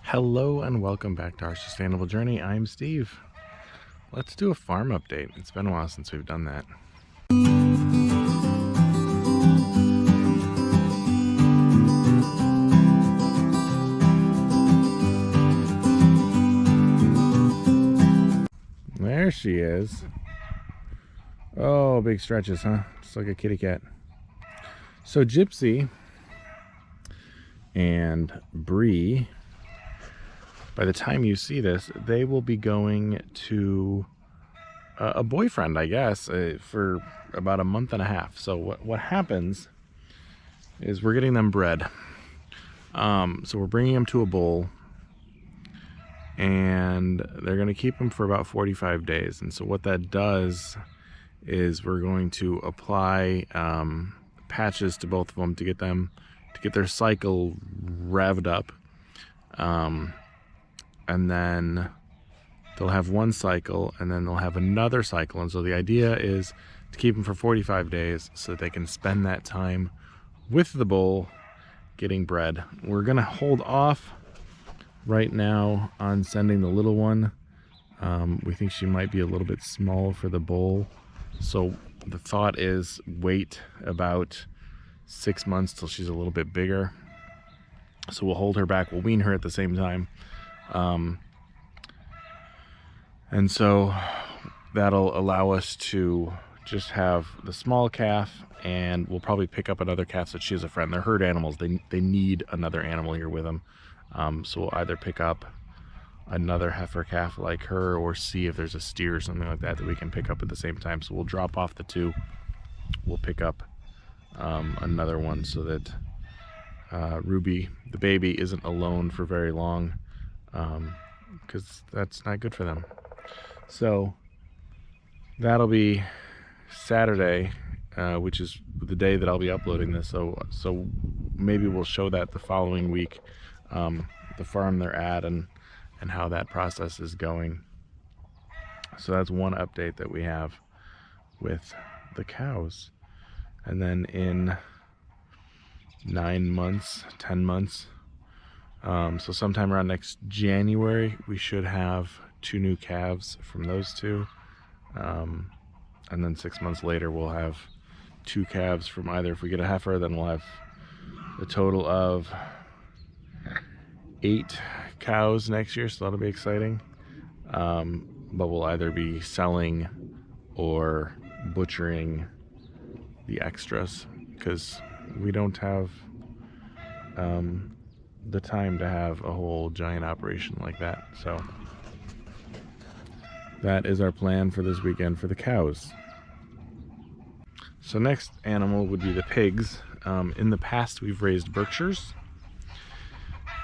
Hello and welcome back to our sustainable journey. I'm Steve. Let's do a farm update. It's been a while since we've done that. There she is. Oh, big stretches, huh? Just like a kitty cat. So Gypsy and Bree, by the time you see this, they will be going to a boyfriend, I guess, for about a month and a half. So what happens is we're getting them bred. So we're bringing them to a bull, and they're going to keep them for about 45 days. And so what that does is we're going to apply patches to both of them to get their cycle revved up. And then they'll have one cycle, and then they'll have another cycle. And so the idea is to keep them for 45 days so that they can spend that time with the bull getting bred. We're gonna hold off right now on sending the little one. We think she might be a little bit small for the bull. So the thought is wait about 6 months till she's a little bit bigger. So we'll hold her back, we'll wean her at the same time. And so that'll allow us to just have the small calf, and we'll probably pick up another calf so she has a friend. They're herd animals. They need another animal here with them. So we'll either pick up another heifer calf like her, or see if there's a steer or something like that that we can pick up at the same time. So we'll drop off the two. We'll pick up another one so that Ruby, the baby, isn't alone for very long, because that's not good for them. So that'll be Saturday, which is the day that I'll be uploading this. So maybe we'll show that the following week, the farm they're at and how that process is going. So that's one update that we have with the cows. And then in 9 months, 10 months, so sometime around next January, we should have 2 new calves from those two. And then 6 months later, we'll have 2 calves from either. If we get a heifer, then we'll have a total of 8 cows next year, so that'll be exciting. But we'll either be selling or butchering the extras, because we don't have the time to have a whole giant operation like that. So that is our plan for this weekend for the cows. So next animal would be the pigs. In the past, we've raised Berkshires.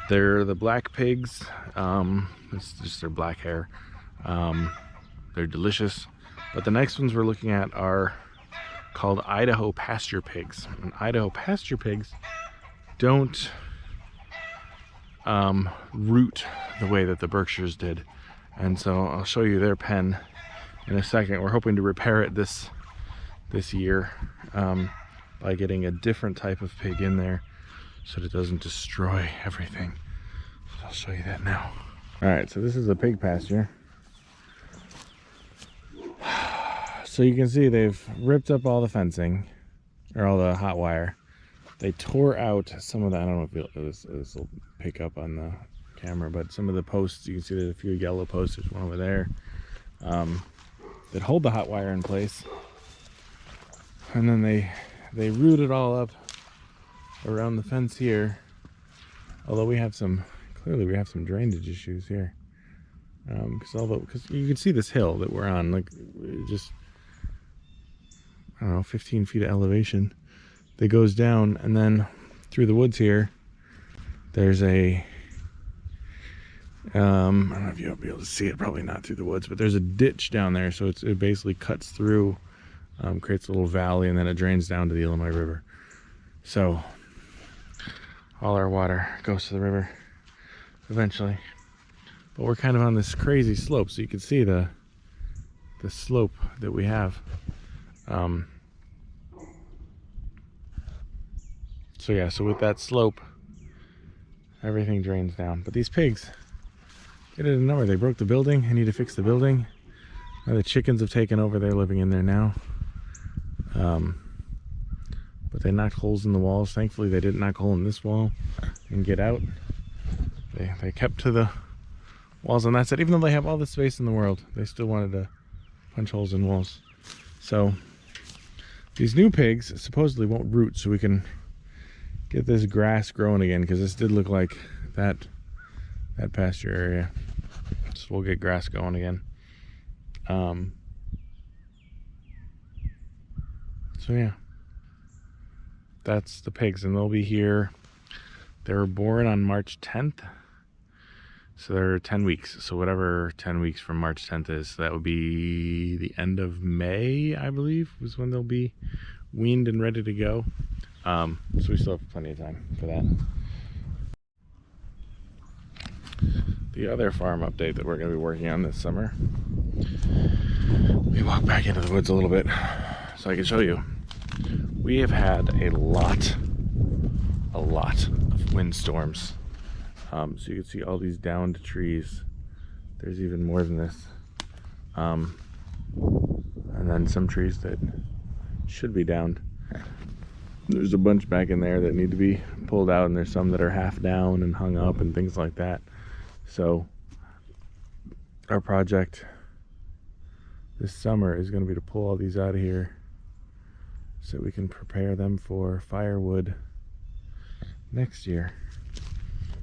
They're the black pigs. It's just their black hair. They're delicious. But the next ones we're looking at are called Idaho Pasture pigs. And Idaho Pasture pigs don't root the way that the Berkshires did. And so I'll show you their pen in a second. We're hoping to repair it this year by getting a different type of pig in there so that it doesn't destroy everything. So I'll show you that now. All right, so this is a pig pasture. So you can see they've ripped up all the fencing, or all the hot wire. They tore out some of the, I don't know if this will pick up on the camera, but some of the posts, you can see there's a few yellow posts. There's one over there that hold the hot wire in place. And then they root it all up around the fence here. Although clearly we have some drainage issues here. Because you can see this hill that we're on, like just, I don't know, 15 feet of elevation that goes down, and then through the woods here, there's a, I don't know if you'll be able to see it, probably not through the woods, but there's a ditch down there, so it basically cuts through, creates a little valley, and then it drains down to the Illinois River. So all our water goes to the river eventually. But we're kind of on this crazy slope, so you can see the slope that we have. So yeah, so with that slope, everything drains down. But these pigs, they didn't know where they broke the building. I need to fix the building. Now the chickens have taken over. They're living in there now. But they knocked holes in the walls. Thankfully, they didn't knock a hole in this wall and get out. They kept to the walls on that side. Even though they have all the space in the world, they still wanted to punch holes in walls. So these new pigs supposedly won't root, so we can get this grass growing again, because this did look like that pasture area. So we'll get grass going again. So yeah, that's the pigs, and they'll be here. They were born on March 10th, so they're 10 weeks. So whatever 10 weeks from March 10th is, so that would be the end of May, I believe, was when they'll be weaned and ready to go. So we still have plenty of time for that. The other farm update that we're going to be working on this summer, we walk back into the woods a little bit so I can show you. We have had a lot of windstorms. So you can see all these downed trees. There's even more than this. And then some trees that should be downed. There's a bunch back in there that need to be pulled out, and there's some that are half down and hung up and things like that. So our project this summer is going to be to pull all these out of here so we can prepare them for firewood next year.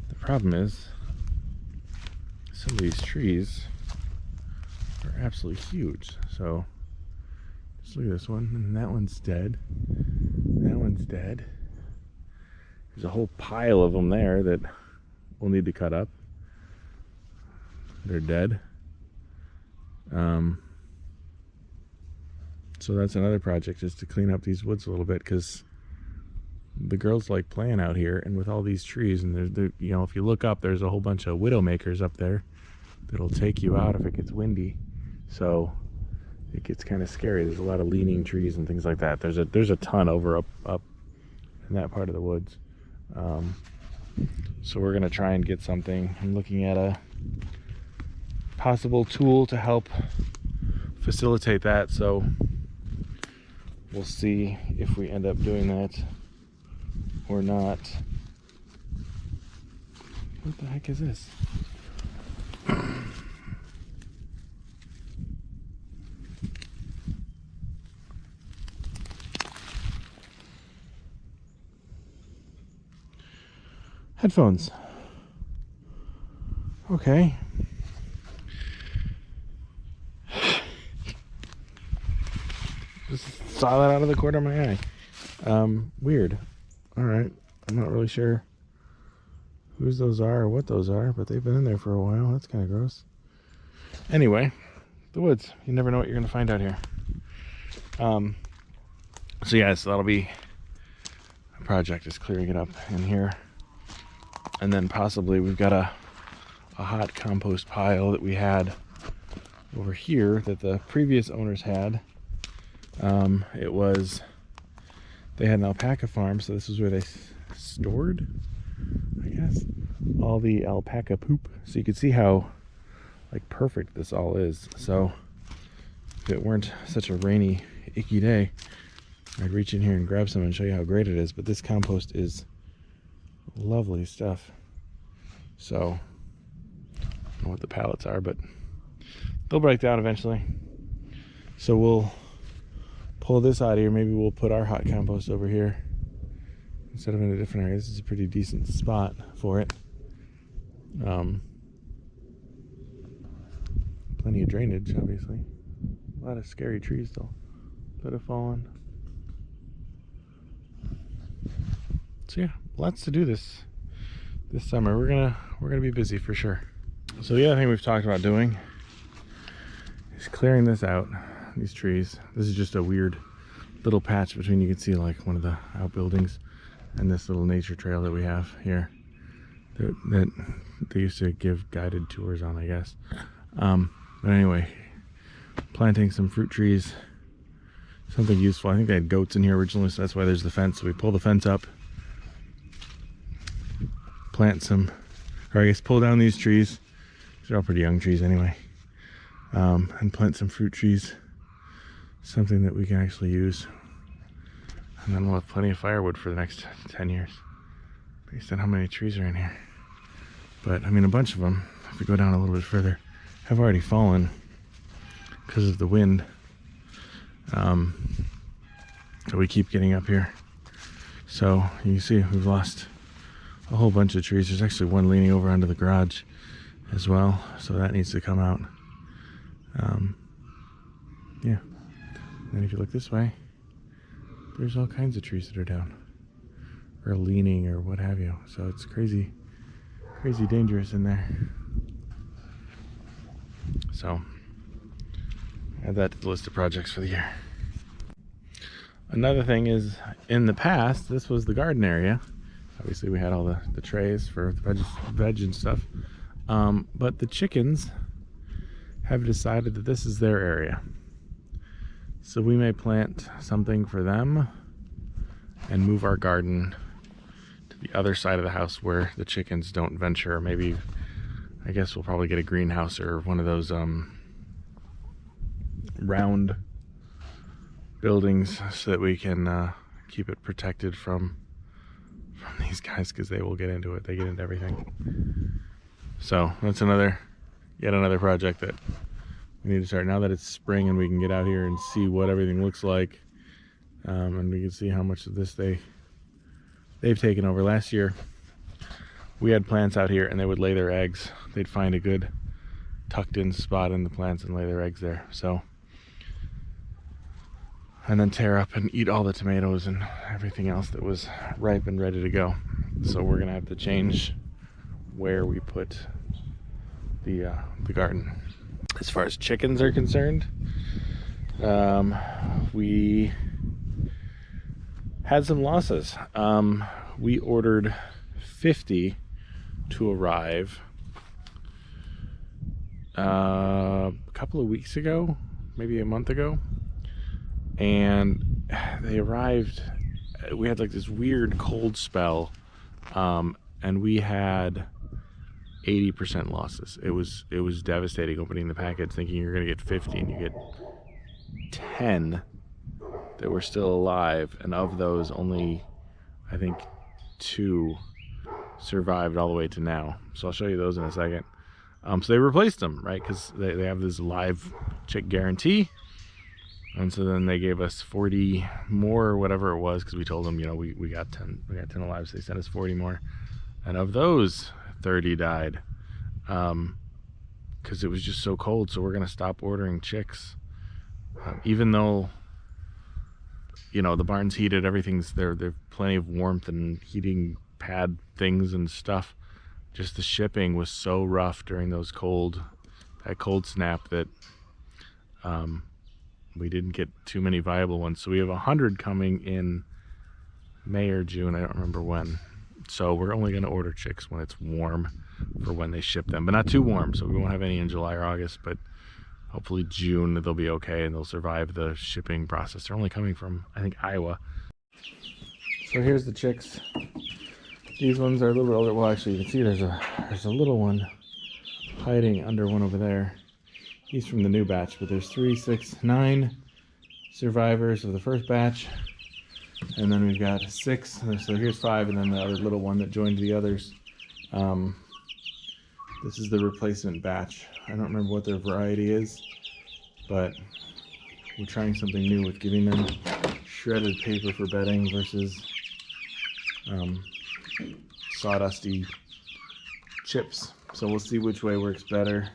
The problem is some of these trees are absolutely huge. So just look at this one, and that one's dead. That one's dead. There's a whole pile of them there that we'll need to cut up. They're dead. So that's another project, is to clean up these woods a little bit, because the girls like playing out here, and with all these trees, and there's, you know, if you look up, there's a whole bunch of widowmakers up there that'll take you out if it gets windy. So it gets kind of scary. There's a lot of leaning trees and things like that. There's a ton over up in that part of the woods. So we're gonna try and get something. I'm looking at a possible tool to help facilitate that. So we'll see if we end up doing that or not. What the heck is this? Headphones. Okay. Just saw that out of the corner of my eye. Weird. Alright. I'm not really sure whose those are or what those are, but they've been in there for a while. That's kind of gross. Anyway, the woods. You never know what you're going to find out here. So yeah, so that'll be a project, is clearing it up in here. And then possibly we've got a hot compost pile that we had over here that the previous owners had. They had an alpaca farm, so this is where they stored, I guess, all the alpaca poop. So you can see how like perfect this all is. So if it weren't such a rainy, icky day, I'd reach in here and grab some and show you how great it is. But this compost is lovely stuff. So I don't know what the pallets are, but they'll break down eventually. So we'll pull this out of here. Maybe we'll put our hot compost over here instead of in a different area. This is a pretty decent spot for it. Plenty of drainage, obviously. A lot of scary trees though that have fallen. So yeah, lots to do this summer. We're gonna be busy for sure. So the other thing we've talked about doing is clearing this out, these trees. This is just a weird little patch between, you can see like one of the outbuildings and this little nature trail that we have here that they used to give guided tours on, I guess. But anyway, planting some fruit trees, something useful. I think they had goats in here originally, so that's why there's the fence. So we pull the fence up, plant some, or I guess pull down these trees. They're all pretty young trees anyway. And plant some fruit trees. Something that we can actually use. And then we'll have plenty of firewood for the next 10 years. Based on how many trees are in here. But, I mean, a bunch of them, if we go down a little bit further, have already fallen because of the wind. So we keep getting up here. So you can see we've lost a whole bunch of trees. There's actually one leaning over onto the garage as well, so that needs to come out. Yeah. And if you look this way, there's all kinds of trees that are down or leaning or what have you. So it's crazy dangerous in there. So add that to the list of projects for the year. Another thing is, in the past, this was the garden area. Obviously we had all the trays for the veg and stuff. But the chickens have decided that this is their area. So we may plant something for them and move our garden to the other side of the house where the chickens don't venture. Or maybe, I guess we'll probably get a greenhouse or one of those round buildings so that we can keep it protected from these guys, because they will get into it. They get into everything. So that's yet another project that we need to start now that it's spring and we can get out here and see what everything looks like, and we can see how much of this they've taken over. Last year we had plants out here and they would lay their eggs. They'd find a good tucked in spot in the plants and lay their eggs there. So, and then tear up and eat all the tomatoes and everything else that was ripe and ready to go. So we're gonna have to change where we put the garden. As far as chickens are concerned, we had some losses. We ordered 50 to arrive a couple of weeks ago, maybe a month ago, and they arrived. We had like this weird cold spell, and we had 80% losses. It was devastating opening the package thinking you're gonna get 50 and you get 10 that were still alive, and of those only I think 2 survived all the way to now. So I'll show you those in a second. So they replaced them, right, because they have this live chick guarantee, and so then they gave us 40 more or whatever it was, because we told them, we got 10 alive, so they sent us 40 more, and of those 30 died, because it was just so cold. So we're gonna stop ordering chicks, even though the barn's heated, everything's there. There's plenty of warmth and heating pad things and stuff. Just the shipping was so rough during that cold snap that we didn't get too many viable ones. So we have 100 coming in May or June, I don't remember when. So we're only going to order chicks when it's warm for when they ship them, but not too warm, so we won't have any in July or August, but hopefully June they'll be okay and they'll survive the shipping process. They're only coming from, I think, Iowa. So here's the chicks. These ones are a little bit older. Well, actually, you can see there's a little one hiding under one over there. He's from the new batch, but there's 3, 6, 9 survivors of the first batch. And then we've got 6, so here's 5, and then the other little one that joined the others. This is the replacement batch. I don't remember what their variety is, but we're trying something new with giving them shredded paper for bedding versus sawdusty chips. So we'll see which way works better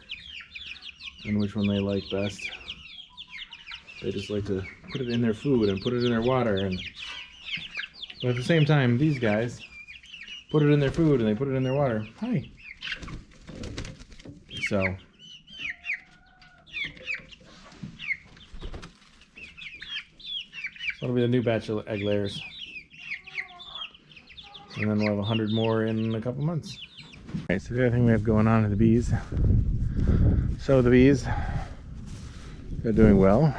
and which one they like best. They just like to put it in their food and put it in their water, but at the same time, these guys put it in their food and they put it in their water. Hi. So that'll be the new batch of egg layers, and then we'll have 100 more in a couple months. All right, so the other thing we have going on are the bees. So the bees, they're doing well.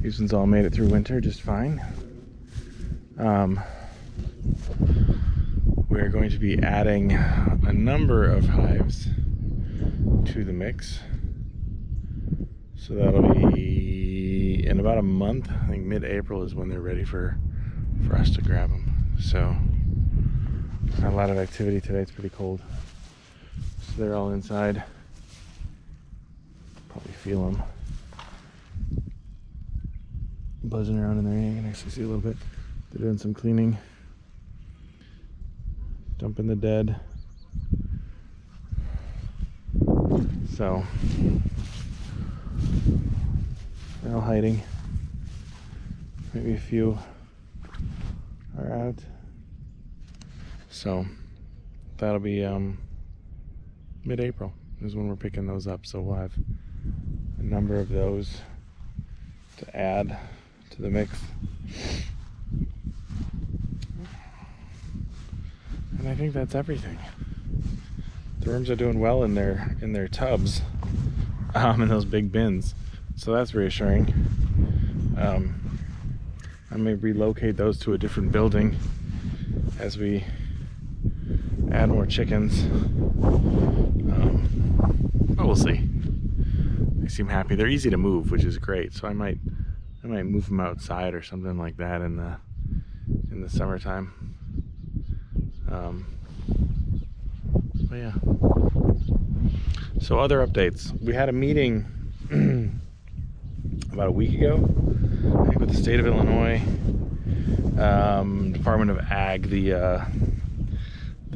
These ones all made it through winter just fine. we're going to be adding a number of hives to the mix. So that'll be in about a month. I think mid-April is when they're ready for us to grab them. So not a lot of activity today. It's pretty cold. So they're all inside. Probably feel them buzzing around in there. You can actually see a little bit. They're doing some cleaning, dumping the dead. So they're all hiding. Maybe a few are out. So that'll be mid-April is when we're picking those up. So we'll have a number of those to add to the mix. And I think that's everything. The worms are doing well in their tubs, in those big bins. So that's reassuring. I may relocate those to a different building as we add more chickens. But we'll see. They seem happy. They're easy to move, which is great. So I might move them outside or something like that in the summertime. But yeah. So other updates. We had a meeting about a week ago, I think, with the state of Illinois, Department of Ag, the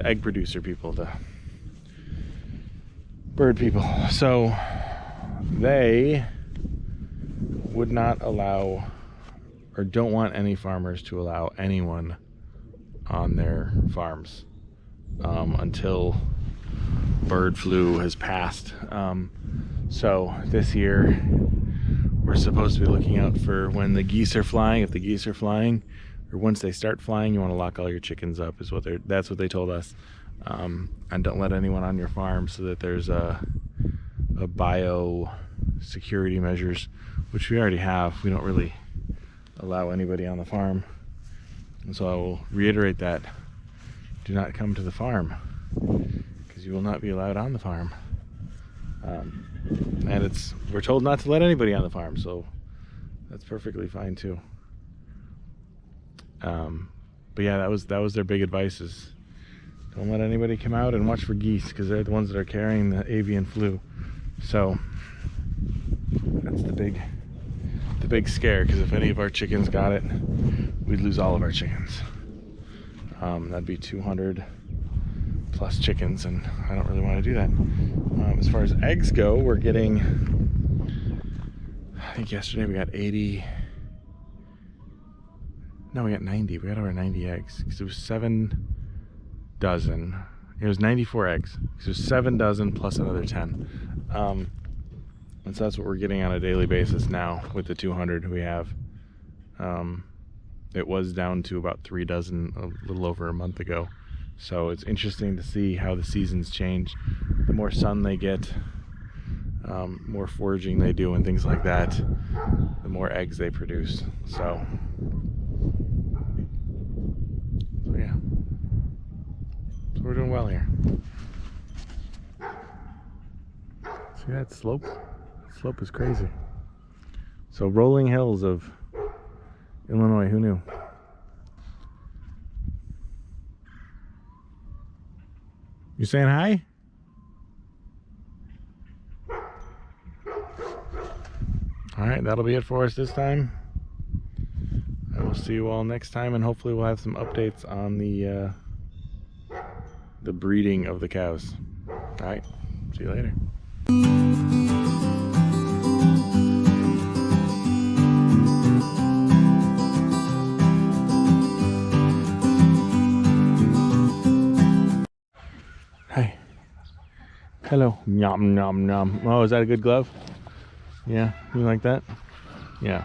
egg producer people, the bird people. So they would not allow, or don't want any farmers to allow anyone on their farms until bird flu has passed. So this year we're supposed to be looking out for when the geese are flying. If the geese are flying, or once they start flying, you want to lock all your chickens up, that's what they told us. And don't let anyone on your farm, so that there's a bio security measures, which we already have. We don't really allow anybody on the farm. And so I will reiterate that. Do not come to the farm, because you will not be allowed on the farm. And we're told not to let anybody on the farm, so that's perfectly fine too. But yeah, that was their big advice, is don't let anybody come out and watch for geese, because they're the ones that are carrying the avian flu. So that's the big scare, because if any of our chickens got it, we'd lose all of our chickens. That'd be 200 plus chickens, and I don't really want to do that. As far as eggs go, we're getting, I think yesterday we got 80. No, we got 90. We got over 90 eggs, because it was 7 dozen. It was 94 eggs. So it was 7 dozen plus another 10. And so that's what we're getting on a daily basis now with the 200 we have. It was down to about 3 dozen a little over a month ago. So it's interesting to see how the seasons change. The more sun they get, more foraging they do and things like that, the more eggs they produce. So yeah. So we're doing well here. See that slope? That slope is crazy. So rolling hills of Illinois, who knew? You saying hi? All right, that'll be it for us this time. I will see you all next time, and hopefully we'll have some updates on the breeding of the cows. All right, see you later. Hi. Hello. Nom nom nom. Oh, is that a good glove? Yeah, you like that? Yeah.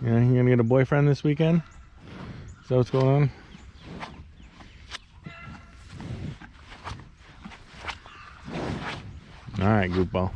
Yeah, you gonna get a boyfriend this weekend? Is that what's going on? All right, goofball.